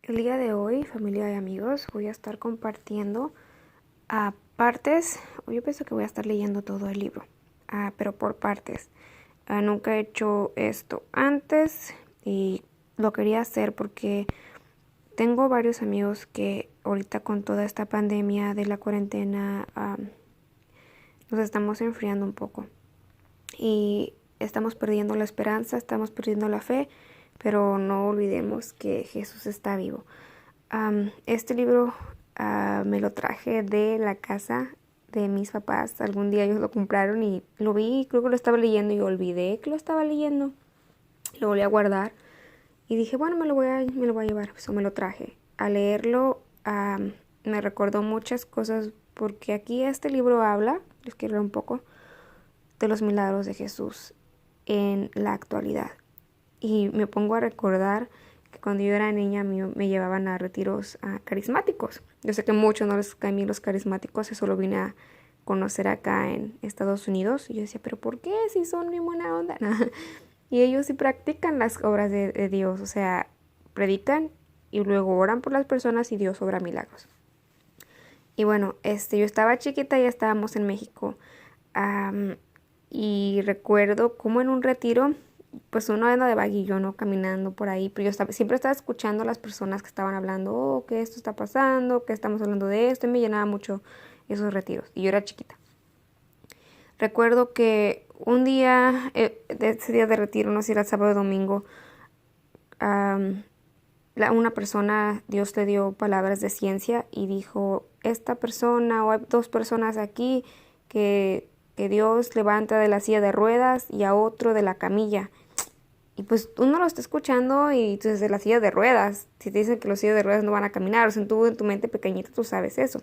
El día de hoy, familia y amigos, voy a estar compartiendo partes. Yo pienso que voy a estar leyendo todo el libro, pero por partes. Nunca he hecho esto antes y lo quería hacer porque tengo varios amigos que ahorita con toda esta pandemia de la cuarentena nos estamos enfriando un poco y estamos perdiendo la esperanza, estamos perdiendo la fe, pero no olvidemos que Jesús está vivo. Este libro me lo traje de la casa de mis papás. Algún día ellos lo compraron y lo vi, creo que lo estaba leyendo y olvidé que lo estaba leyendo. Lo volví a guardar y dije, bueno, me lo voy a llevar. Eso me lo traje. Al leerlo me recordó muchas cosas porque aquí este libro habla, les quiero leer un poco, de los milagros de Jesús en la actualidad. Y me pongo a recordar que cuando yo era niña me llevaban a retiros carismáticos. Yo sé que muchos no les caen bien los carismáticos, eso lo vine a conocer acá en Estados Unidos. Y yo decía, ¿pero por qué? Si son bien buena onda. Y ellos sí practican las obras de Dios, o sea, predican y luego oran por las personas y Dios obra milagros. Y bueno, yo estaba chiquita y ya estábamos en México. Y recuerdo como en un retiro, pues uno anda de vaguillo, ¿no? Caminando por ahí, pero siempre estaba escuchando a las personas que estaban hablando, que esto está pasando, que estamos hablando de esto, y me llenaba mucho esos retiros, y yo era chiquita. Recuerdo que un día, de ese día de retiro, no sé si era sábado o domingo, una persona, Dios le dio palabras de ciencia y dijo, esta persona, o hay dos personas aquí que Dios levanta de la silla de ruedas y a otro de la camilla. Y pues uno lo está escuchando y entonces de la silla de ruedas, si te dicen que los sillas de ruedas no van a caminar, o sea, tú en tu mente pequeñita tú sabes eso.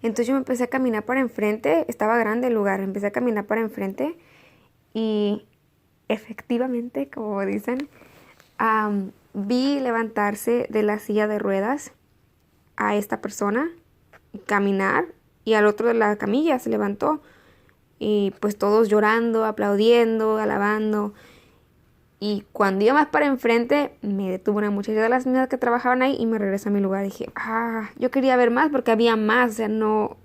Entonces yo me empecé a caminar para enfrente, estaba grande el lugar, empecé a caminar para enfrente y efectivamente, como dicen, vi levantarse de la silla de ruedas a esta persona, caminar, y al otro de la camilla se levantó. Y pues todos llorando, aplaudiendo, alabando. Y cuando iba más para enfrente, me detuvo una muchacha de las mismas que trabajaban ahí y me regresé a mi lugar. Y dije, yo quería ver más porque había más, o sea, no.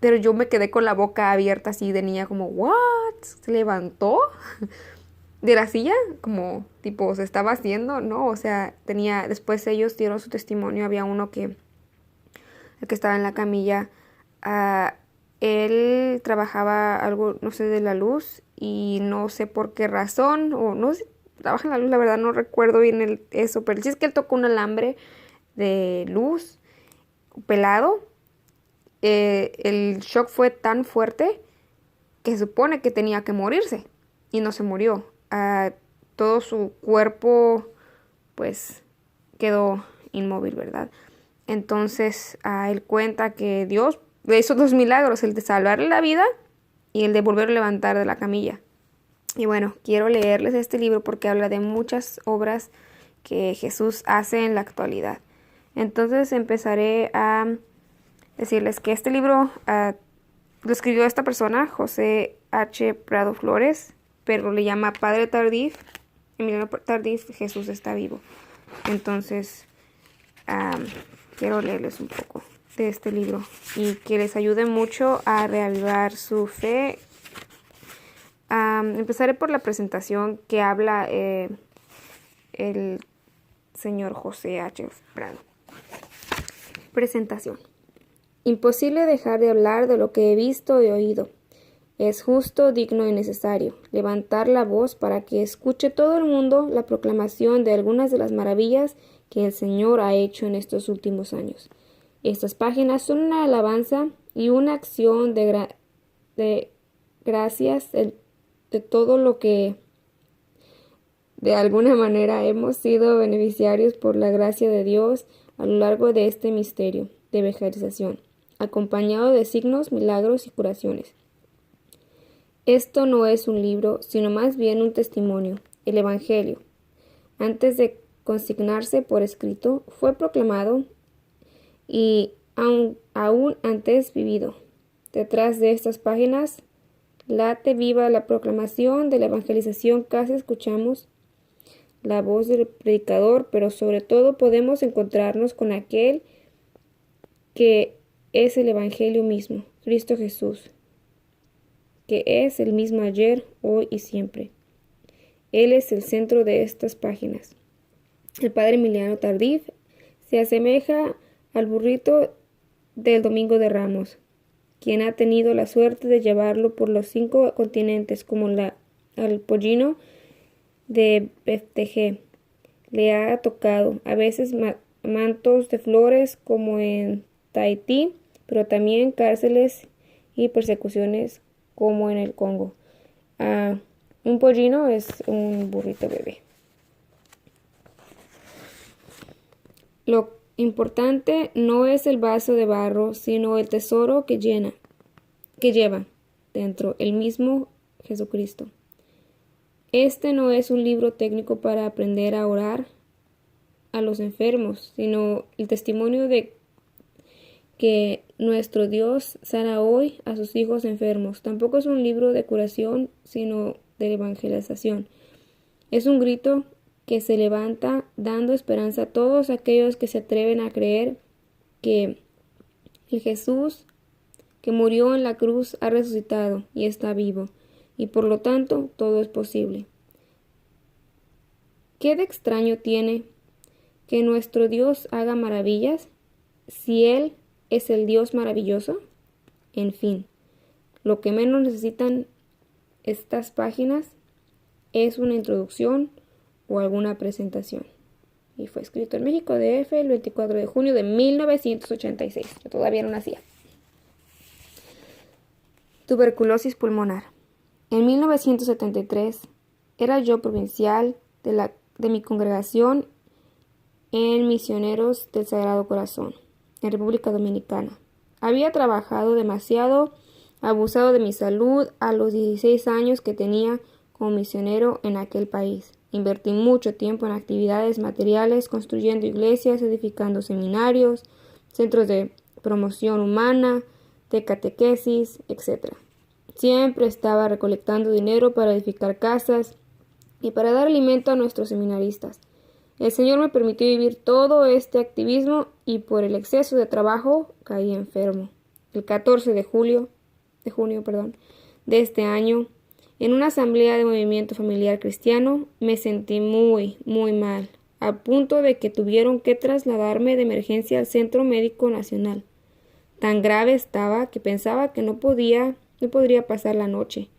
Pero yo me quedé con la boca abierta así de niña, como, ¿what? ¿Se levantó de la silla? Como, tipo, se estaba haciendo, ¿no? O sea, después ellos dieron su testimonio. Había uno el que estaba en la camilla, él trabajaba algo, no sé, de la luz y no sé por qué razón, o no sé, trabaja en la luz, la verdad no recuerdo bien eso, pero sí es que él tocó un alambre de luz pelado. El shock fue tan fuerte que se supone que tenía que morirse y no se murió. Todo su cuerpo pues quedó inmóvil, ¿verdad? Entonces él cuenta que Dios le hizo dos milagros, el de salvarle la vida y el de volverlo a levantar de la camilla. Y bueno, quiero leerles este libro porque habla de muchas obras que Jesús hace en la actualidad. Entonces empezaré a decirles que este libro lo escribió esta persona, José H. Prado Flores, pero le llama Padre Tardif. Emiliano Tardif, Jesús está vivo. Entonces, quiero leerles un poco de este libro y que les ayude mucho a reavivar su fe. Empezaré por la presentación que habla el señor José H. Prado. Presentación. Imposible dejar de hablar de lo que he visto y oído. Es justo, digno y necesario levantar la voz para que escuche todo el mundo la proclamación de algunas de las maravillas que el Señor ha hecho en estos últimos años. Estas páginas son una alabanza y una acción de gracias de todo lo que de alguna manera hemos sido beneficiarios por la gracia de Dios a lo largo de este misterio de evangelización, acompañado de signos, milagros y curaciones. Esto no es un libro, sino más bien un testimonio, el Evangelio. Antes de consignarse por escrito, fue proclamado y aún antes vivido. Detrás de estas páginas late viva la proclamación de la evangelización casi escuchamos. la voz del predicador, pero sobre todo podemos encontrarnos con aquel que es el Evangelio mismo, Cristo Jesús, que es el mismo ayer, hoy y siempre. Él es el centro de estas páginas. El padre Emiliano Tardif se asemeja al burrito del Domingo de Ramos, quien ha tenido la suerte de llevarlo por los 5 continentes, como al pollino de BTG. Le ha tocado a veces mantos de flores como en Tahití, pero también cárceles y persecuciones como en el Congo. Un pollino es un burrito bebé. Lo importante no es el vaso de barro, sino el tesoro que lleva dentro el mismo Jesucristo. Este no es un libro técnico para aprender a orar a los enfermos, sino el testimonio de que nuestro Dios sana hoy a sus hijos enfermos. Tampoco es un libro de curación, sino de evangelización. Es un grito que se levanta dando esperanza a todos aquellos que se atreven a creer que el Jesús que murió en la cruz ha resucitado y está vivo, y por lo tanto todo es posible. ¿Qué de extraño tiene que nuestro Dios haga maravillas si Él es el Dios maravilloso? En fin, lo que menos necesitan estas páginas es una introducción o alguna presentación. Y fue escrito en México DF el 24 de junio de 1986. Yo todavía no nacía. Tuberculosis pulmonar. En 1973 era yo provincial de mi congregación en Misioneros del Sagrado Corazón, en República Dominicana. Había trabajado demasiado, abusado de mi salud a los 16 años que tenía como misionero en aquel país. Invertí mucho tiempo en actividades materiales, construyendo iglesias, edificando seminarios, centros de promoción humana, de catequesis, etc. Siempre estaba recolectando dinero para edificar casas y para dar alimento a nuestros seminaristas. El Señor me permitió vivir todo este activismo y por el exceso de trabajo caí enfermo. El 14 de junio de este año, en una asamblea de movimiento familiar cristiano, me sentí muy, muy mal, a punto de que tuvieron que trasladarme de emergencia al Centro Médico Nacional. Tan grave estaba que pensaba que no podría pasar la noche.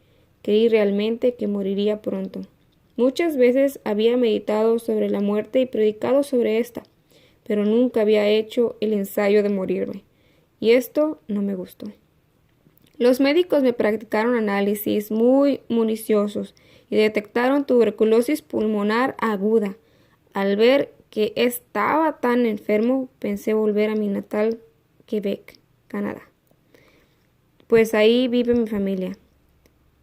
Creí realmente que moriría pronto. Muchas veces había meditado sobre la muerte y predicado sobre esta, pero nunca había hecho el ensayo de morirme, y esto no me gustó. Los médicos me practicaron análisis muy minuciosos y detectaron tuberculosis pulmonar aguda. Al ver que estaba tan enfermo, pensé volver a mi natal Quebec, Canadá, pues ahí vive mi familia.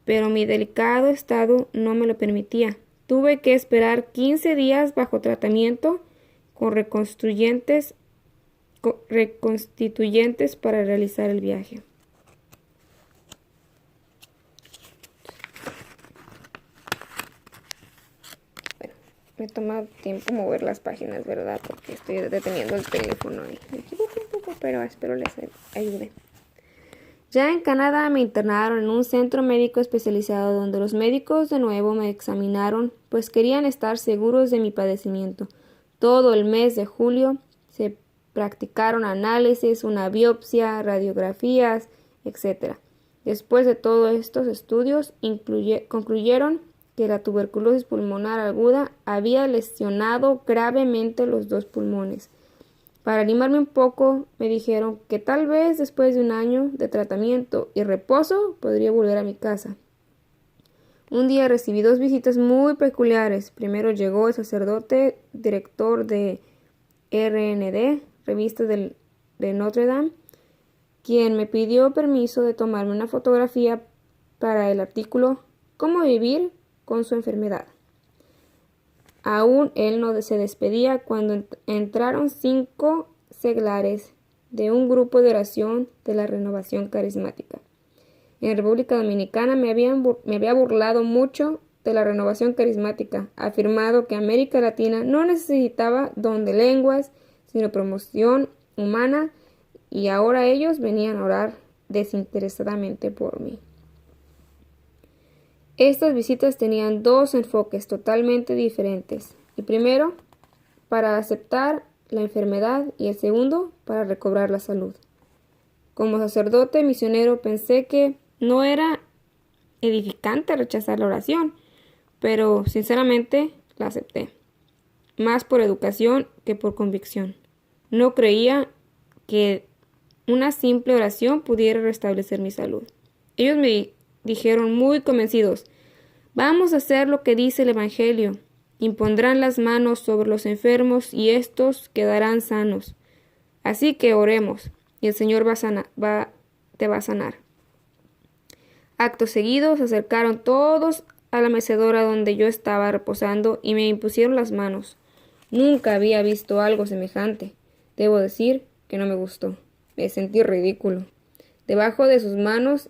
Pero mi delicado estado no me lo permitía. Tuve que esperar 15 días bajo tratamiento con reconstituyentes para realizar el viaje. Bueno, me toma tiempo mover las páginas, ¿verdad? Porque estoy deteniendo el teléfono y me equivoco un poco, pero espero les ayude. Ya en Canadá me internaron en un centro médico especializado donde los médicos de nuevo me examinaron, pues querían estar seguros de mi padecimiento. Todo el mes de julio se practicaron análisis, una biopsia, radiografías, etc. Después de todos estos estudios, concluyeron que la tuberculosis pulmonar aguda había lesionado gravemente los 2 pulmones. Para animarme un poco, me dijeron que tal vez después de un año de tratamiento y reposo podría volver a mi casa. Un día recibí 2 visitas muy peculiares. Primero llegó el sacerdote director de RND, revista de Notre Dame, quien me pidió permiso de tomarme una fotografía para el artículo «Cómo vivir con su enfermedad». Aún él no se despedía cuando entraron 5 seglares de un grupo de oración de la Renovación Carismática. En República Dominicana me había burlado mucho de la renovación carismática, ha afirmado que América Latina no necesitaba don de lenguas, sino promoción humana, y ahora ellos venían a orar desinteresadamente por mí. Estas visitas tenían dos enfoques totalmente diferentes. El primero, para aceptar la enfermedad, y el segundo, para recobrar la salud. Como sacerdote misionero pensé que no era edificante rechazar la oración, pero sinceramente la acepté, más por educación que por convicción. No creía que una simple oración pudiera restablecer mi salud. Ellos me dijeron muy convencidos: vamos a hacer lo que dice el Evangelio. Impondrán las manos sobre los enfermos y éstos quedarán sanos. Así que oremos, y el Señor te va a sanar. Acto seguido se acercaron todos a la mecedora donde yo estaba reposando y me impusieron las manos. Nunca había visto algo semejante. Debo decir que no me gustó. Me sentí ridículo debajo de sus manos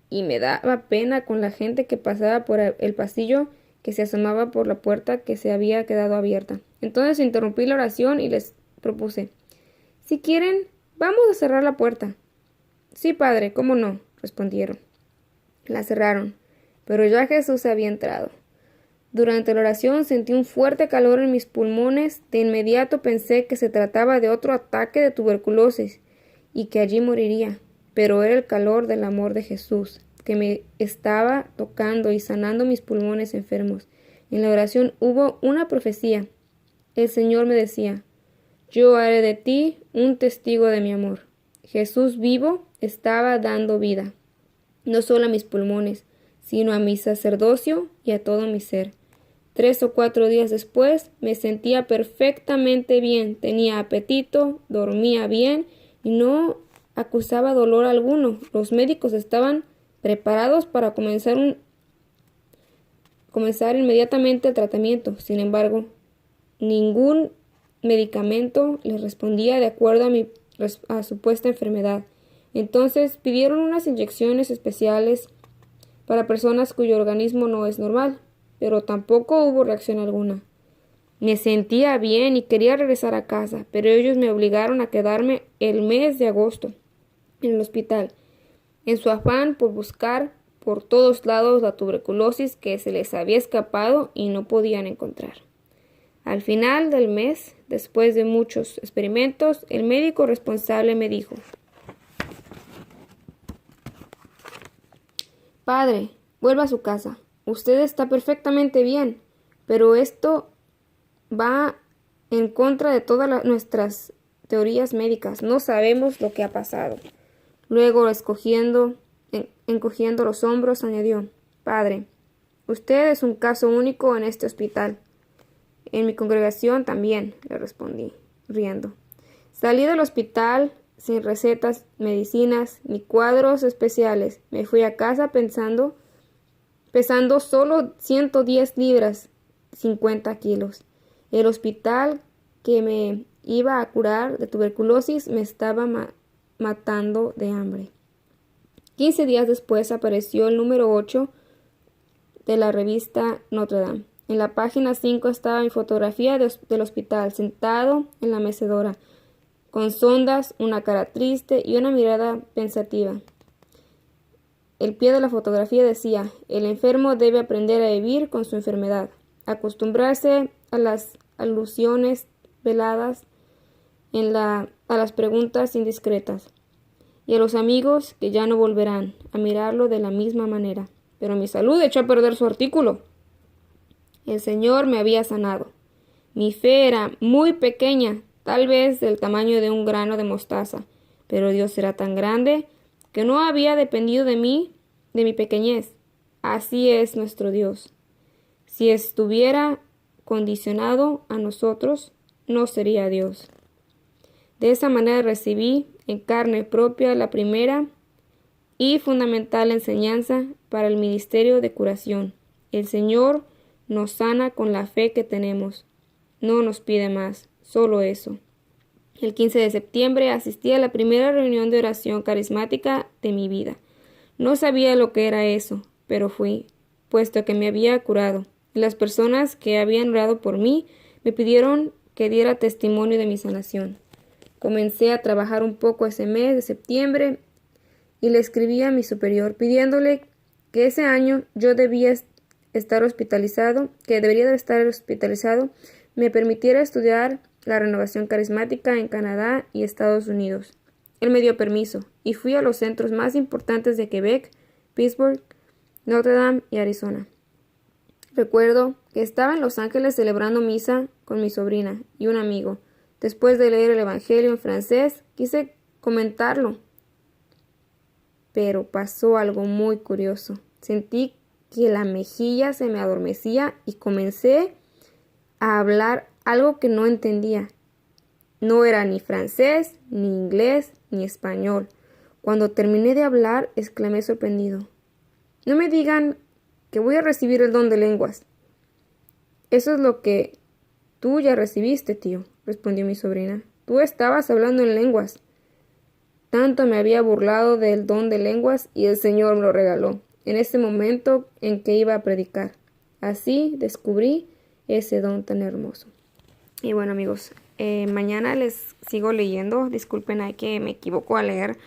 y me daba pena con la gente que pasaba por el pasillo, que se asomaba por la puerta que se había quedado abierta. Entonces interrumpí la oración y les propuse: si quieren, vamos a cerrar la puerta. Sí, padre, ¿cómo no?, respondieron. La cerraron, pero ya Jesús había entrado. Durante la oración sentí un fuerte calor en mis pulmones. De inmediato pensé que se trataba de otro ataque de tuberculosis y que allí moriría, pero era el calor del amor de Jesús que me estaba tocando y sanando mis pulmones enfermos. En la oración hubo una profecía. El Señor me decía: yo haré de ti un testigo de mi amor. Jesús vivo estaba dando vida, no solo a mis pulmones, sino a mi sacerdocio y a todo mi ser. 3 o 4 días después me sentía perfectamente bien, tenía apetito, dormía bien y no acusaba dolor alguno. Los médicos estaban preparados para comenzar inmediatamente el tratamiento. Sin embargo, ningún medicamento les respondía de acuerdo a mi supuesta enfermedad. Entonces pidieron unas inyecciones especiales para personas cuyo organismo no es normal, pero tampoco hubo reacción alguna. Me sentía bien y quería regresar a casa, pero ellos me obligaron a quedarme el mes de agosto en el hospital, en su afán por buscar por todos lados la tuberculosis que se les había escapado y no podían encontrar. Al final del mes, después de muchos experimentos, el médico responsable me dijo: padre, vuelva a su casa. Usted está perfectamente bien, pero esto va en contra de todas nuestras teorías médicas. No sabemos lo que ha pasado. Luego, encogiendo los hombros, añadió: padre, usted es un caso único en este hospital. En mi congregación también, le respondí, riendo. Salí del hospital sin recetas, medicinas, ni cuadros especiales. Me fui a casa pesando solo 110 libras, 50 kilos. El hospital que me iba a curar de tuberculosis me estaba matando de hambre. 15 días después apareció el número 8 de la revista Notre Dame. En la página 5 estaba mi fotografía del hospital, sentado en la mecedora, con sondas, una cara triste y una mirada pensativa. El pie de la fotografía decía: el enfermo debe aprender a vivir con su enfermedad, acostumbrarse a las alusiones veladas, a las preguntas indiscretas, y a los amigos que ya no volverán a mirarlo de la misma manera. Pero mi salud echó a perder su artículo. El Señor me había sanado. Mi fe era muy pequeña, tal vez del tamaño de un grano de mostaza, pero Dios era tan grande que no había dependido de mi pequeñez. Así es nuestro Dios. Si estuviera condicionado a nosotros, no sería Dios. De esa manera recibí en carne propia la primera y fundamental enseñanza para el ministerio de curación. El Señor nos sana con la fe que tenemos. No nos pide más, solo eso. El 15 de septiembre asistí a la primera reunión de oración carismática de mi vida. No sabía lo que era eso, pero fui. puesto que me había curado. Y las personas que habían orado por mí me pidieron que diera testimonio de mi sanación. Comencé a trabajar un poco ese mes de septiembre y le escribí a mi superior pidiéndole que ese año yo debía estar hospitalizado, que debería de estar hospitalizado, me permitiera estudiar la renovación carismática en Canadá y Estados Unidos. Él me dio permiso y fui a los centros más importantes de Quebec, Pittsburgh, Notre Dame y Arizona. Recuerdo que estaba en Los Ángeles celebrando misa con mi sobrina y un amigo. Después de leer el Evangelio en francés, quise comentarlo. Pero pasó algo muy curioso. Sentí que la mejilla se me adormecía y comencé a hablar algo que no entendía. No era ni francés, ni inglés, ni español. Cuando terminé de hablar, exclamé sorprendido: «No me digan que voy a recibir el don de lenguas». «Eso es lo que tú ya recibiste, tío», respondió mi sobrina. «Tú estabas hablando en lenguas». Tanto me había burlado del don de lenguas y el Señor me lo regaló en ese momento en que iba a predicar. Así descubrí ese don tan hermoso. Y bueno, amigos, mañana les sigo leyendo. Disculpen ahí que me equivoco a leer.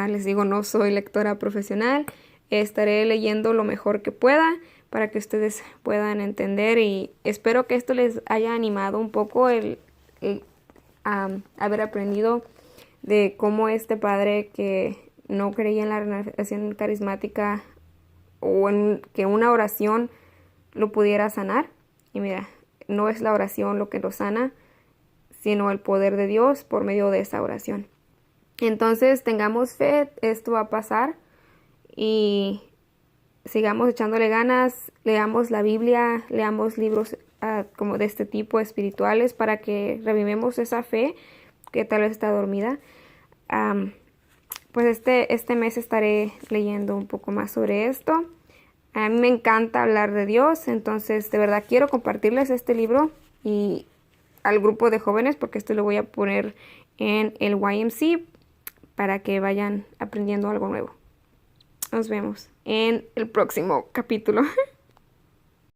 Les digo, no soy lectora profesional. Estaré leyendo lo mejor que pueda para que ustedes puedan entender, y espero que esto les haya animado un poco el haber aprendido de cómo este padre que no creía en la renovación carismática o en que una oración lo pudiera sanar. Y mira, no es la oración lo que lo sana, sino el poder de Dios por medio de esa oración. Entonces tengamos fe, esto va a pasar y sigamos echándole ganas, leamos la Biblia, leamos libros como de este tipo espirituales para que revivemos esa fe que tal vez está dormida. Pues este mes estaré leyendo un poco más sobre esto. A mí me encanta hablar de Dios, entonces de verdad quiero compartirles este libro y al grupo de jóvenes, porque esto lo voy a poner en el YMC para que vayan aprendiendo algo nuevo. Nos vemos en el próximo capítulo.